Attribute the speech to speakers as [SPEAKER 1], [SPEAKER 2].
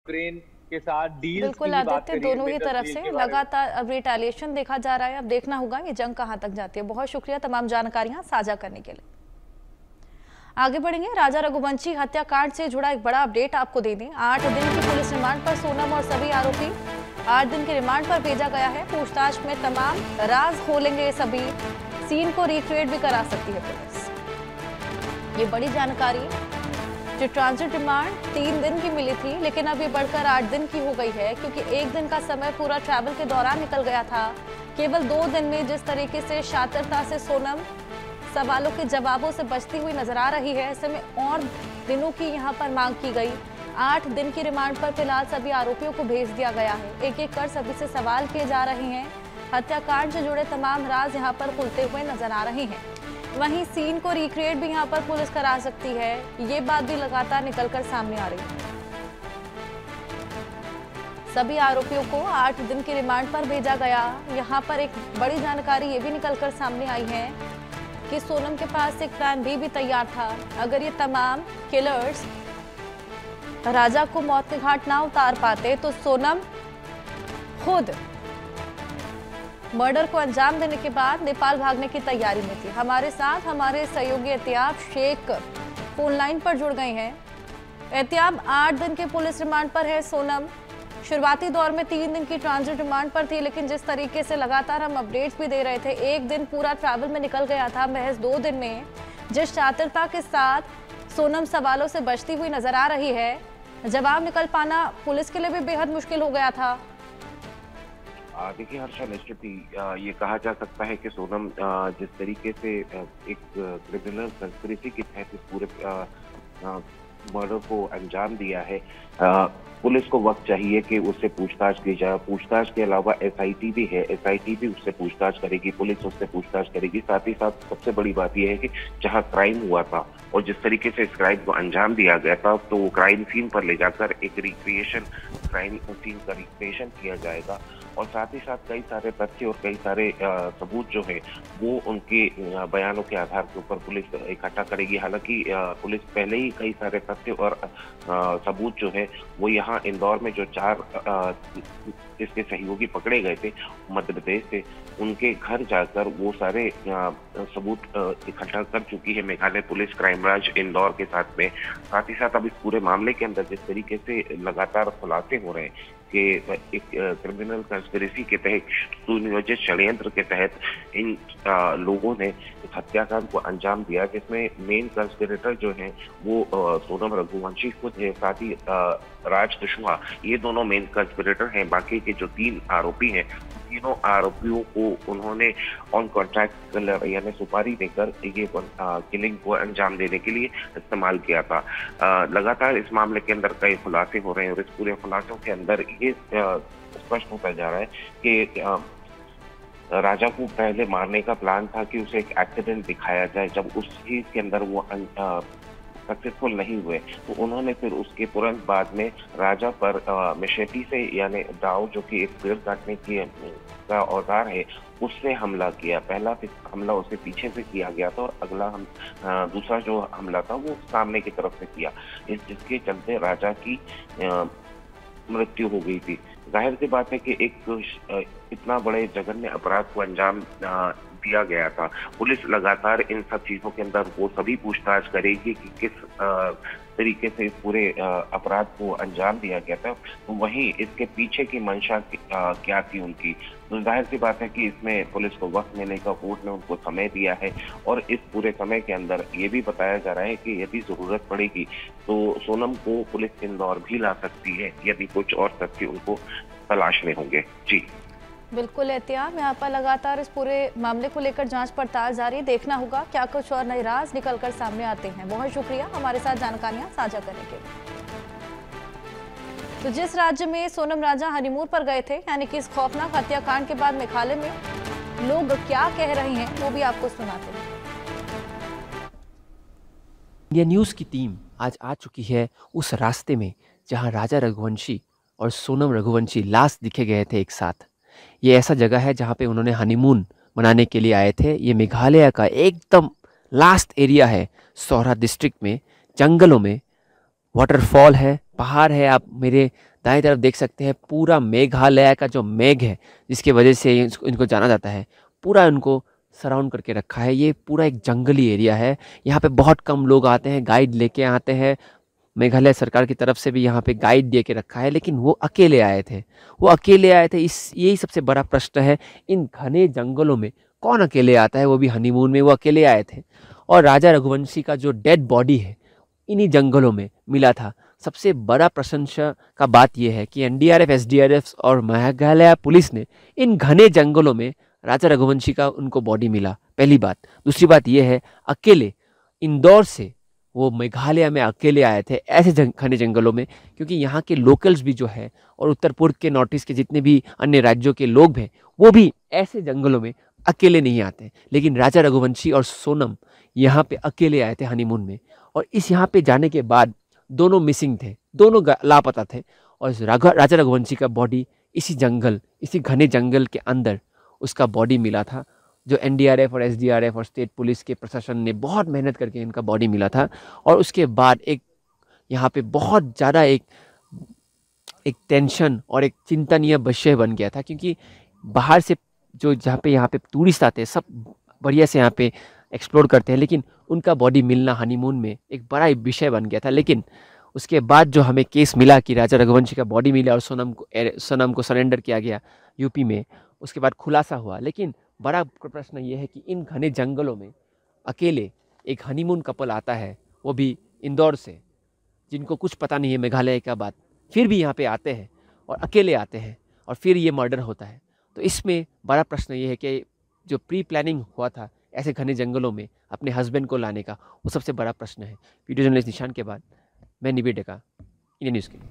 [SPEAKER 1] Ukraine के साथ deals की
[SPEAKER 2] बिल्कुल
[SPEAKER 1] ही बात
[SPEAKER 2] आदित्य,
[SPEAKER 1] करिए,
[SPEAKER 2] दोनों ही तरफ
[SPEAKER 1] इंडस्ट्रियल
[SPEAKER 2] से
[SPEAKER 1] के बारे में।
[SPEAKER 2] लगातार अब रिटेलिएशन देखा जा रहा है। अब देखना होगा ये जंग कहां तक जाती है। बहुत शुक्रिया तमाम जानकारियां साझा करने के लिए। आगे बढ़ेंगे, राजा रघुवंशी हत्याकांड से जुड़ा एक बड़ा अपडेट आपको दे दें। 8 दिन की पुलिस रिमांड पर सोनम और सभी आरोपी 8 दिन की रिमांड पर भेजा गया है। पूछताछ में तमाम राज खोलेंगे ये सभी। सीन को रिक्रिएट भी करा सकती है पुलिस। ये बड़ी जानकारी, जो ट्रांजिट रिमांड 3 दिन की मिली थी, लेकिन अब ये बढ़कर 8 दिन की हो गई है, क्योंकि 1 दिन का समय पूरा ट्रैवल के दौरान निकल गया था। केवल 2 दिन में जिस तरीके से शातिरता से सोनम सवालों के जवाबों से बचती हुई नजर आ रही है, ऐसे में और दिनों की यहाँ पर मांग की गई। 8 दिन की रिमांड पर फिलहाल सभी आरोपियों को भेज दिया गया है। एक एक कर सभी से सवाल किए जा रहे हैं। हत्याकांड से जुड़े तमाम राज यहाँ पर खुलते हुए नजर आ रहे हैं। वहीं सीन को रिक्रिएट भी यहाँ पर पुलिस करा सकती है, ये बात भी लगातार निकलकर सामने आ रही है। सभी आरोपियों को 8 दिन की रिमांड पर भेजा गया। यहाँ पर एक बड़ी जानकारी ये भी निकलकर सामने आई है कि सोनम के पास एक प्लान बी भी तैयार था। अगर ये तमाम किलर्स राजा को मौत के घाट ना उतार पाते तो सोनम खुद मर्डर को अंजाम देने के बाद नेपाल भागने की तैयारी में थी। हमारे साथ हमारे सहयोगी एहतियाब शेख फोन लाइन पर जुड़ गए हैं। एहतियाब, 8 दिन के पुलिस रिमांड पर है सोनम। शुरुआती दौर में 3 दिन की ट्रांजिट रिमांड पर थी, लेकिन जिस तरीके से लगातार हम अपडेट्स भी दे रहे थे, 1 दिन पूरा ट्रैवल में निकल गया था। महज 2 दिन में जिस शातिरता के साथ सोनम सवालों से बचती हुई नजर आ रही है, जवाब निकल पाना पुलिस के लिए भी बेहद मुश्किल हो गया था।
[SPEAKER 3] देखिए हर्षा, निश्चित ही ये कहा जा सकता है कि सोनम जिस तरीके से एक क्रिमिनल कंस्पिरेसी के तहत इस पूरे मर्डर को अंजाम दिया है, पुलिस को वक्त चाहिए कि उससे पूछताछ की जाए। पूछताछ के अलावा एसआईटी भी है, एसआईटी भी उससे पूछताछ करेगी, पुलिस उससे पूछताछ करेगी। साथ ही साथ सबसे बड़ी बात यह है कि जहां क्राइम हुआ था और जिस तरीके से इस क्राइम को अंजाम दिया गया था, तो वो क्राइम सीन पर ले जाकर एक रिक्रिएशन, क्राइम सीन का रिक्रिएशन किया जाएगा। और साथ ही साथ कई सारे तथ्य और कई सारे सबूत जो है वो उनके बयानों के आधार के ऊपर पुलिस इकट्ठा करेगी। हालांकि पुलिस पहले ही कई सारे तथ्य और सबूत जो है वो यहाँ इंदौर में जो 4 इसके सहयोगी पकड़े गए थे मध्य प्रदेश से, उनके घर जाकर वो सारे सबूत इकट्ठा कर चुकी है Meghalaya police, crime branch Indore के साथ में। साथ ही साथ अब इस पूरे मामले के अंदर जिस तरीके से लगातार खुलासे हो रहे हैं कि एक क्रिमिनल कंस्पिरेसी के तहत, सुनियोजित षड्यंत्र के तहत इन लोगों ने इस हत्याकांड को अंजाम दिया, जिसमें मेन कंस्पिरेटर जो है वो सोनम रघुवंशी खुद है। साथ ही राज कुशवाहा, ये दोनों मेन कंस्पिरेटर हैं। बाकी के जो 3 आरोपी हैं, तीनों आरोपियों को उन्होंने ऑन कॉन्ट्रैक्ट यानी सुपारी देकर ये किलिंग को अंजाम देने के लिए इस्तेमाल किया था। लगातार इस मामले के अंदर कई खुलासे हो रहे हैं और इस पूरे खुलासों के अंदर ये स्पष्ट होता जा रहा है कि राजा को पहले मारने का प्लान था कि उसे एक एक्सीडेंट दिखाया जाए। जब उस चीज के अंदर वो सक्सेसफुल नहीं हुए तो उन्होंने फिर उसके तुरंत बाद में राजा पर मशेटी से, यानी दाव जो कि एक पेड़ काटने की का औजार है, उससे हमला किया। पहला हमला उसे पीछे से किया गया था और अगला दूसरा जो हमला था वो सामने की तरफ से किया, जिसके चलते राजा की मृत्यु हो गई थी। जाहिर सी बात है कि एक इतना बड़े जघन्य अपराध को अंजाम दिया गया था। पुलिस लगातार इन सब चीजों के अंदर वो सभी पूछताछ करेगी कि किस तरीके से इस पूरे अपराध को अंजाम दिया गया था, तो वहीं इसके पीछे की मंशा क्या थी उनकी। तो जाहिर सी बात है कि इसमें पुलिस को वक्त मिलेगा, कोर्ट ने उनको समय दिया है और इस पूरे समय के अंदर ये भी बताया जा रहा है कि यदि जरूरत पड़ेगी तो सोनम को पुलिस इंदौर भी ला सकती है, यदि कुछ और तथ्य उनको तलाशने होंगे। जी
[SPEAKER 2] बिल्कुल एहतियाब, यहाँ पर लगातार इस पूरे मामले को लेकर जांच पड़ताल जारी। देखना होगा क्या कुछ और नए राज निकलकर सामने आते हैं। बहुत शुक्रिया हमारे साथ जानकारियां साझा करने के लिए। तो जिस राज्य में सोनम राजा हनीमून पर गए थे, यानी कि इस खौफनाक हत्याकांड के बाद मेघालय में लोग क्या कह रहे हैं वो भी आपको सुनाते हैं।
[SPEAKER 4] इंडिया न्यूज की टीम आज आ चुकी है उस रास्ते में जहां राजा रघुवंशी और सोनम रघुवंशी लास्ट दिखे गए थे एक साथ। ये ऐसा जगह है जहाँ पे उन्होंने हनीमून मनाने के लिए आए थे। ये मेघालय का एकदम लास्ट एरिया है, सौरा डिस्ट्रिक्ट में, जंगलों में, वाटरफॉल है, पहाड़ है। आप मेरे दाएं तरफ देख सकते हैं पूरा मेघालय का जो मेघ है जिसकी वजह से इनको जाना जाता है, पूरा इनको सराउंड करके रखा है। ये पूरा एक जंगली एरिया है, यहाँ पे बहुत कम लोग आते हैं, गाइड लेके आते हैं। मेघालय सरकार की तरफ से भी यहाँ पे गाइड दे के रखा है, लेकिन वो अकेले आए थे, यही सबसे बड़ा प्रश्न है। इन घने जंगलों में कौन अकेले आता है, वो भी हनीमून में, वो अकेले आए थे। और राजा रघुवंशी का जो डेड बॉडी है इन्हीं जंगलों में मिला था। सबसे बड़ा प्रशंसा का बात यह है कि एनडीआरएफ, एसडीआरएफ और मेघालय पुलिस ने इन घने जंगलों में राजा रघुवंशी का उनको बॉडी मिला, पहली बात। दूसरी बात यह है, अकेले इंदौर से वो मेघालय में अकेले आए थे ऐसे घने जंगलों में, क्योंकि यहाँ के लोकल्स भी जो है और उत्तर पूर्व के नॉर्थ ईस्ट के जितने भी अन्य राज्यों के लोग हैं वो भी ऐसे जंगलों में अकेले नहीं आते। लेकिन राजा रघुवंशी और सोनम यहाँ पे अकेले आए थे हनीमून में, और इस यहाँ पे जाने के बाद दोनों मिसिंग थे, दोनों लापता थे। और राजा रघुवंशी का बॉडी इसी घने जंगल के अंदर उसका बॉडी मिला था, जो एनडीआरएफ और एसडीआरएफ और स्टेट पुलिस के प्रशासन ने बहुत मेहनत करके इनका बॉडी मिला था। और उसके बाद एक यहाँ पे बहुत ज़्यादा एक टेंशन और एक चिंतनीय विषय बन गया था, क्योंकि बाहर से जो यहाँ पे टूरिस्ट आते हैं सब बढ़िया से यहाँ पे एक्सप्लोर करते हैं, लेकिन उनका बॉडी मिलना हनीमून में एक बड़ा विषय बन गया था। लेकिन उसके बाद जो हमें केस मिला कि राजा रघुवंशी का बॉडी मिला और सोनम को सरेंडर किया गया यूपी में, उसके बाद खुलासा हुआ। लेकिन बड़ा प्रश्न ये है कि इन घने जंगलों में अकेले एक हनीमून कपल आता है, वो भी इंदौर से, जिनको कुछ पता नहीं है मेघालय का बात, फिर भी यहाँ पे आते हैं और अकेले आते हैं और फिर ये मर्डर होता है। तो इसमें बड़ा प्रश्न ये है कि जो प्री प्लानिंग हुआ था ऐसे घने जंगलों में अपने हस्बैंड को लाने का, वो सबसे बड़ा प्रश्न है। वीडियो जर्नलिस्ट निशान के बाद मैं निबिर डेका, इंडियन न्यूज़ के लिए।